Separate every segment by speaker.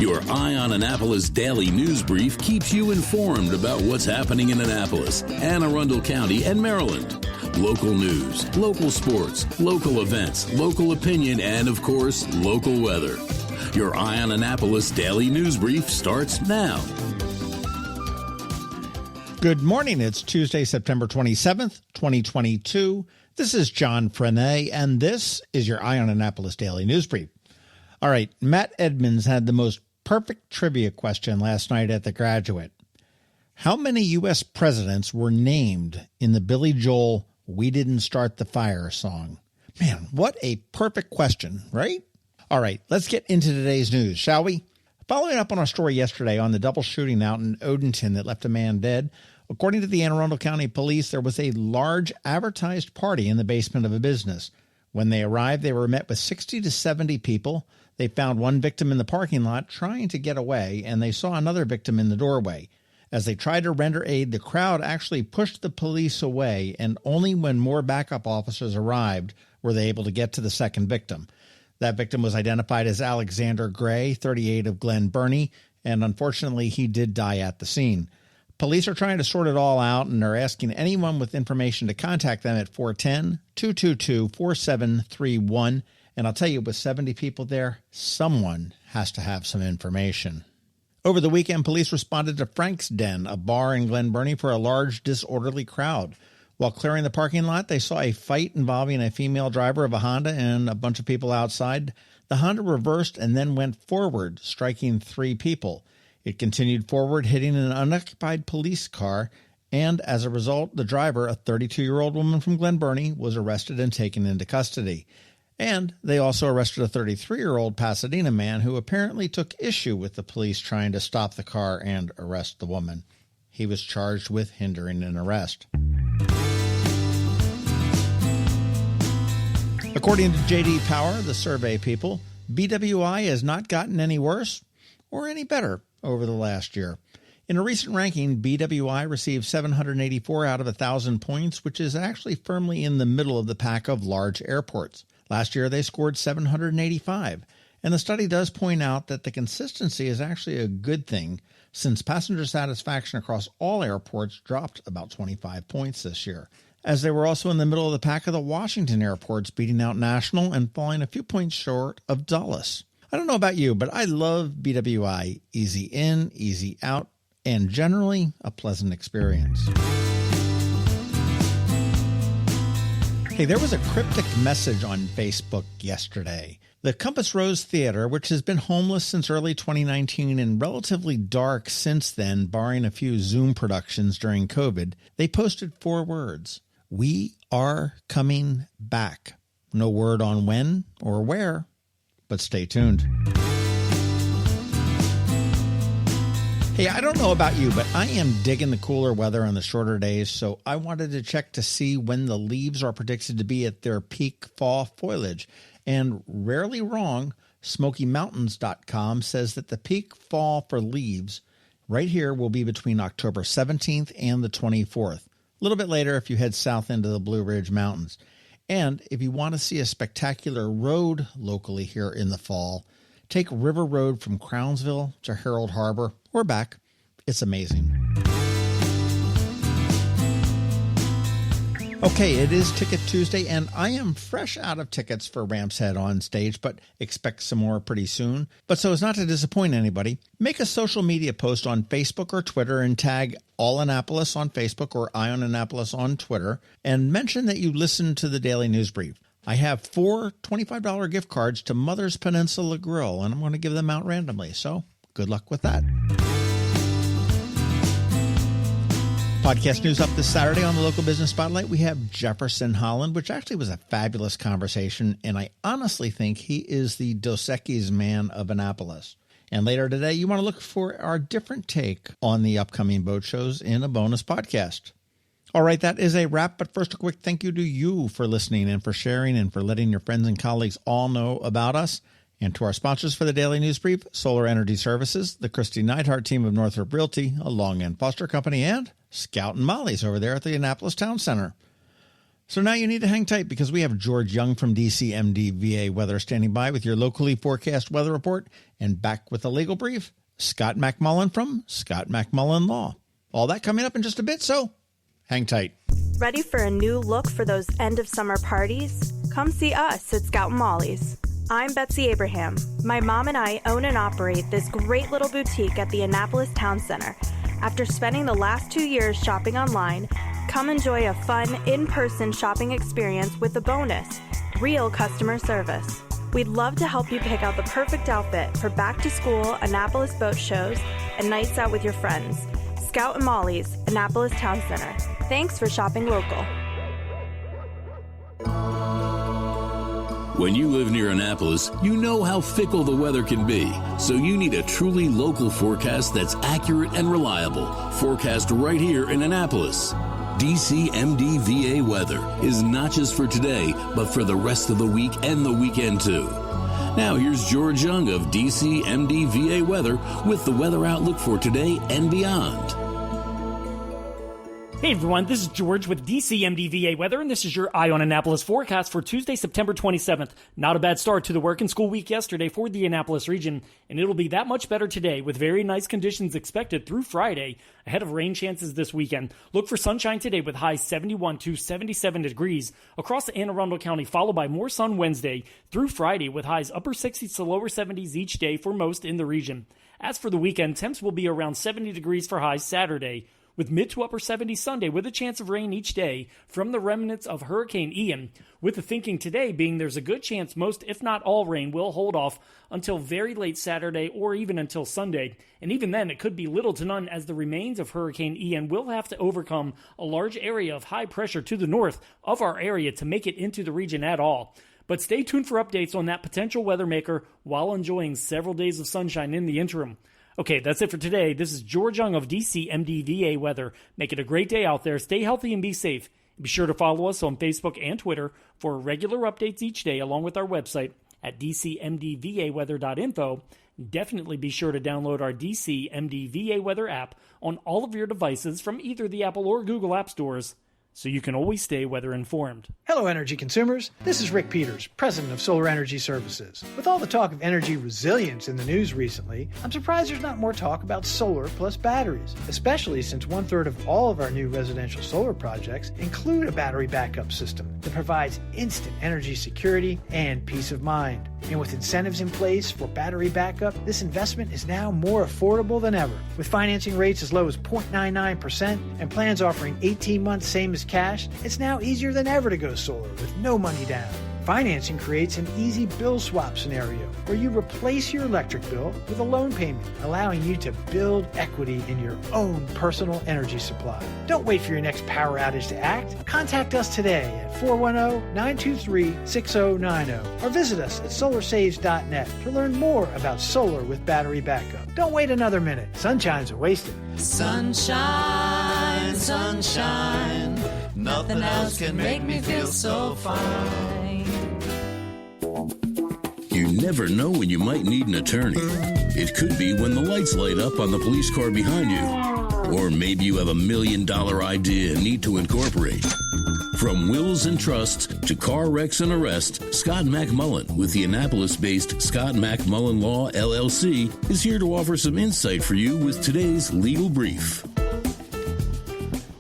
Speaker 1: Your Eye on Annapolis daily news brief keeps you informed about what's happening in Annapolis, Anne Arundel County, and Maryland. Local news, local sports, local events, local opinion, and, of course, local weather. Your Eye on Annapolis daily news brief starts now.
Speaker 2: Good morning. It's Tuesday, September 27th, 2022. This is John Frenaye, and this is your Eye on Annapolis daily news brief. All right, Matt Edmonds had the most perfect trivia question last night at The Graduate. How many U.S. presidents were named in the Billy Joel "We Didn't Start the Fire" song? Man, what a perfect question, right? All right, let's get into today's news, shall we? Following up on our story yesterday on the double shooting out in Odenton that left a man dead, according to the Anne Arundel County Police, there was a large advertised party in the basement of a business. When they arrived, they were met with 60 to 70 people. They found one victim in the parking lot trying to get away, and they saw another victim in the doorway. As they tried to render aid, the crowd actually pushed the police away, and only when more backup officers arrived were they able to get to the second victim. That victim was identified as Alexander Gray, 38, of Glen Burnie, and unfortunately he did die at the scene. Police are trying to sort it all out and are asking anyone with information to contact them at 410-222-4731. And I'll tell you, with 70 people there, someone has to have some information. Over the weekend, police responded to Frank's Den, a bar in Glen Burnie, for a large disorderly crowd. While clearing the parking lot, they saw a fight involving a female driver of a Honda and a bunch of people outside. The Honda reversed and then went forward, striking 3 people. It continued forward, hitting an unoccupied police car, and as a result, the driver, a 32-year-old woman from Glen Burnie, was arrested and taken into custody. And they also arrested a 33-year-old Pasadena man who apparently took issue with the police trying to stop the car and arrest the woman. He was charged with hindering an arrest. According to J.D. Power, the survey people, BWI has not gotten any worse or any better over the last year. In a recent ranking, BWI received 784 out of 1,000 points, which is actually firmly in the middle of the pack of large airports. Last year, they scored 785, and the study does point out that the consistency is actually a good thing, since passenger satisfaction across all airports dropped about 25 points this year, as they were also in the middle of the pack of the Washington airports, beating out National and falling a few points short of Dulles. I don't know about you, but I love BWI. Easy in, easy out, and generally a pleasant experience. Hey, there was a cryptic message on Facebook yesterday. The Compass Rose Theater, which has been homeless since early 2019 and relatively dark since then, barring a few Zoom productions during COVID, they posted 4 words: "We are coming back." No word on when or where, but stay tuned. Hey, I don't know about you, but I am digging the cooler weather and the shorter days, so I wanted to check to see when the leaves are predicted to be at their peak fall foliage. And rarely wrong, SmokyMountains.com says that the peak fall for leaves right here will be between October 17th and the 24th. A little bit later if you head south into the Blue Ridge Mountains. And if you want to see a spectacular road locally here in the fall, take River Road from Crownsville to Harold Harbor or back. It's amazing. Okay, it is Ticket Tuesday, and I am fresh out of tickets for Ram's Head on stage, but expect some more pretty soon. But so as not to disappoint anybody, make a social media post on Facebook or Twitter and tag All Annapolis on Facebook or Eye on Annapolis on Twitter, and mention that you listened to the Daily News Brief. I have 4 $25 gift cards to Mother's Peninsula Grill, and I'm going to give them out randomly, so good luck with that. Podcast news up this Saturday on the Local Business Spotlight. We have Jefferson Holland, which actually was a fabulous conversation, and I honestly think he is the Dos Equis man of Annapolis. And later today, you want to look for our different take on the upcoming boat shows in a bonus podcast. All right, that is a wrap, but first a quick thank you to you for listening and for sharing and for letting your friends and colleagues all know about us. And to our sponsors for the Daily News Brief, Solar Energy Services, the Kristi Neidhardt Team of Northrop Realty, a Long and Foster Company, and Scout and Molly's over there at the Annapolis Town Center. So now you need to hang tight because we have George Young from DCMDVA Weather standing by with your locally forecast weather report, and back with a legal brief, Scott MacMullan from Scott MacMullan Law. All that coming up in just a bit, so hang tight.
Speaker 3: Ready for a new look for those end-of-summer parties? Come see us at Scout & Molly's. I'm Betsy Abraham. My mom and I own and operate this great little boutique at the Annapolis Town Center. After spending the last 2 years shopping online, come enjoy a fun, in-person shopping experience with a bonus, real customer service. We'd love to help you pick out the perfect outfit for back-to-school Annapolis boat shows and nights out with your friends. Scout & Molly's, Annapolis Town Center. Thanks for shopping local.
Speaker 1: When you live near Annapolis, you know how fickle the weather can be. So you need a truly local forecast that's accurate and reliable. Forecast right here in Annapolis. DCMDVA weather is not just for today, but for the rest of the week and the weekend too. Now here's George Young of DCMDVA weather with the weather outlook for today and beyond.
Speaker 4: Hey everyone, this is George with DCMDVA Weather, and this is your Eye on Annapolis forecast for Tuesday, September 27th. Not a bad start to the work and school week yesterday for the Annapolis region, and it'll be that much better today with very nice conditions expected through Friday, ahead of rain chances this weekend. Look for sunshine today with highs 71 to 77 degrees across Anne Arundel County, followed by more sun Wednesday through Friday with highs upper 60s to lower 70s each day for most in the region. As for the weekend, temps will be around 70 degrees for highs Saturday, with mid to upper 70s Sunday with a chance of rain each day from the remnants of Hurricane Ian, with the thinking today being there's a good chance most, if not all, rain will hold off until very late Saturday or even until Sunday. And even then, it could be little to none as the remains of Hurricane Ian will have to overcome a large area of high pressure to the north of our area to make it into the region at all. But stay tuned for updates on that potential weather maker while enjoying several days of sunshine in the interim. Okay, that's it for today. This is George Young of DCMDVA Weather. Make it a great day out there. Stay healthy and be safe. Be sure to follow us on Facebook and Twitter for regular updates each day, along with our website at dcmdvaweather.info. Definitely be sure to download our DCMDVA Weather app on all of your devices from either the Apple or Google App Stores, so you can always stay weather informed.
Speaker 5: Hello, energy consumers. This is Rick Peters, president of Solar Energy Services. With all the talk of energy resilience in the news recently, I'm surprised there's not more talk about solar plus batteries, especially since 1/3 of all of our new residential solar projects include a battery backup system that provides instant energy security and peace of mind. And with incentives in place for battery backup, this investment is now more affordable than ever. With financing rates as low as 0.99% and plans offering 18 months same as cash, it's now easier than ever to go solar with no money down. Financing creates an easy bill swap scenario where you replace your electric bill with a loan payment, allowing you to build equity in your own personal energy supply. Don't wait for your next power outage to act. Contact us today at 410-923-6090 or visit us at solarsaves.net to learn more about solar with battery backup. Don't wait another minute. Sunshine's a wasted.
Speaker 6: Sunshine, sunshine, nothing else can make me feel so fine.
Speaker 1: You never know when you might need an attorney. It could be when the lights light up on the police car behind you. Or maybe you have $1 million idea and need to incorporate. From wills and trusts to car wrecks and arrests, Scott MacMullan with the Annapolis-based Scott MacMullan Law, LLC, is here to offer some insight for you with today's legal brief.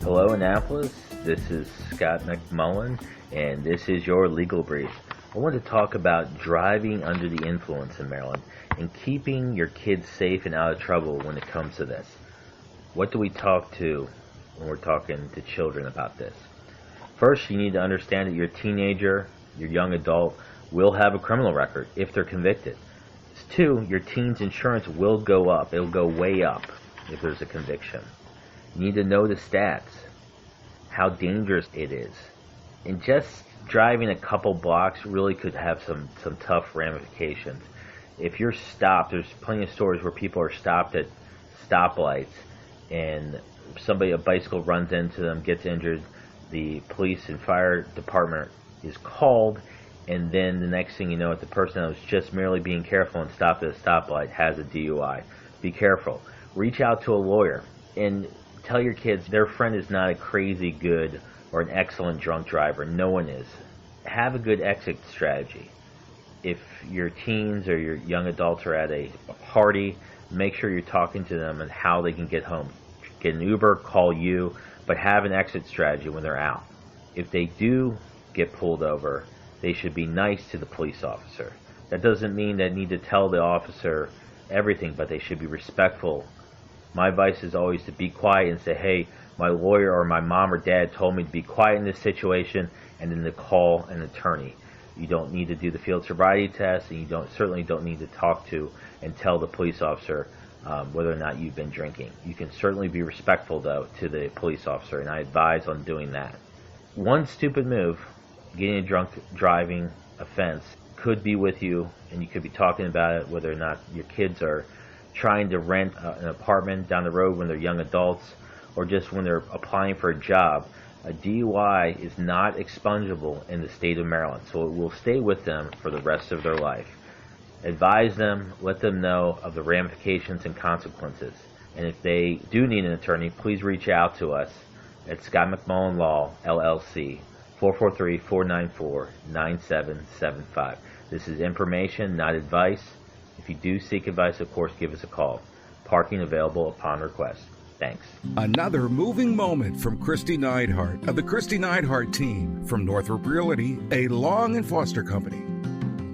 Speaker 7: Hello, Annapolis. This is Scott MacMullan, and this is your legal brief. I want to talk about driving under the influence in Maryland and keeping your kids safe and out of trouble when it comes to this. What do we talk to when we're talking to children about this? First, you need to understand that your teenager, your young adult, will have a criminal record if they're convicted. Two, your teen's insurance will go up. It'll go way up if there's a conviction. You need to know the stats, how dangerous it is. And just driving a couple blocks really could have some tough ramifications. If you're stopped, there's plenty of stories where people are stopped at stoplights and a bicycle runs into them, gets injured, the police and fire department is called, and then the next thing you know, the person that was just merely being careful and stopped at a stoplight has a DUI. Be careful. Reach out to a lawyer and tell your kids their friend is not a crazy good or an excellent drunk driver. No one is. Have a good exit strategy. If your teens or your young adults are at a party, make sure you're talking to them and how they can get home. Get an Uber, call you, but have an exit strategy when they're out. If they do get pulled over, they should be nice to the police officer. That doesn't mean they need to tell the officer everything, but they should be respectful. My advice is always to be quiet and say, hey, my lawyer or my mom or dad told me to be quiet in this situation, and then to call an attorney. You don't need to do the field sobriety test, and you certainly don't need to talk to and tell the police officer whether or not you've been drinking. You can certainly be respectful, though, to the police officer, and I advise on doing that. One stupid move, getting a drunk driving offense, could be with you, and you could be talking about it, whether or not your kids are trying to rent an apartment down the road when they're young adults, or just when they're applying for a job. A DUI is not expungible in the state of Maryland, so it will stay with them for the rest of their life. Advise them, let them know of the ramifications and consequences. And if they do need an attorney, please reach out to us at Scott MacMullan Law, LLC, 443-494-9775. This is information, not advice. If you do seek advice, of course, give us a call. Parking available upon request. Thanks.
Speaker 8: Another moving moment from Kristi Neidhardt of the Kristi Neidhardt Team from Northrop Realty, a Long and Foster company.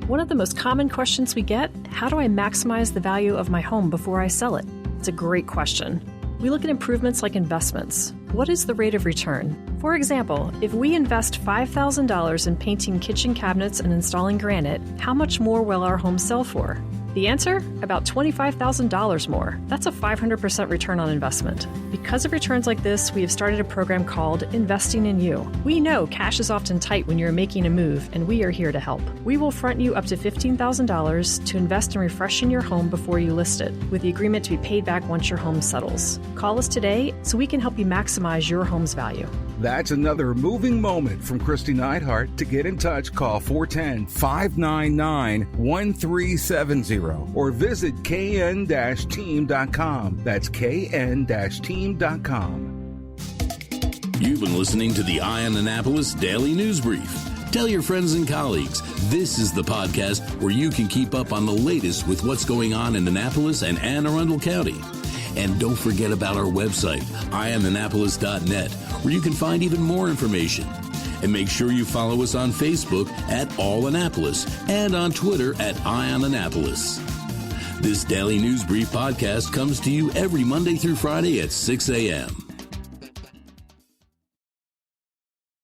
Speaker 9: One of the most common questions we get, how do I maximize the value of my home before I sell it? It's a great question. We look at improvements like investments. What is the rate of return? For example, if we invest $5,000 in painting kitchen cabinets and installing granite, how much more will our home sell for? The answer? About $25,000 more. That's a 500% return on investment. Because of returns like this, we have started a program called Investing in You. We know cash is often tight when you're making a move, and we are here to help. We will front you up to $15,000 to invest in refreshing your home before you list it, with the agreement to be paid back once your home settles. Call us today so we can help you maximize your home's value.
Speaker 8: That's another moving moment from Kristi Neidhardt. To get in touch, call 410-599-1370 or visit kn-team.com. That's kn-team.com.
Speaker 1: You've been listening to the Eye on Annapolis Daily News Brief. Tell your friends and colleagues, this is the podcast where you can keep up on the latest with what's going on in Annapolis and Anne Arundel County. And don't forget about our website, eyeonannapolis.net, where you can find even more information. And make sure you follow us on Facebook at All Annapolis and on Twitter at Eye on Annapolis. This Daily News Brief podcast comes to you every Monday through Friday at 6 a.m.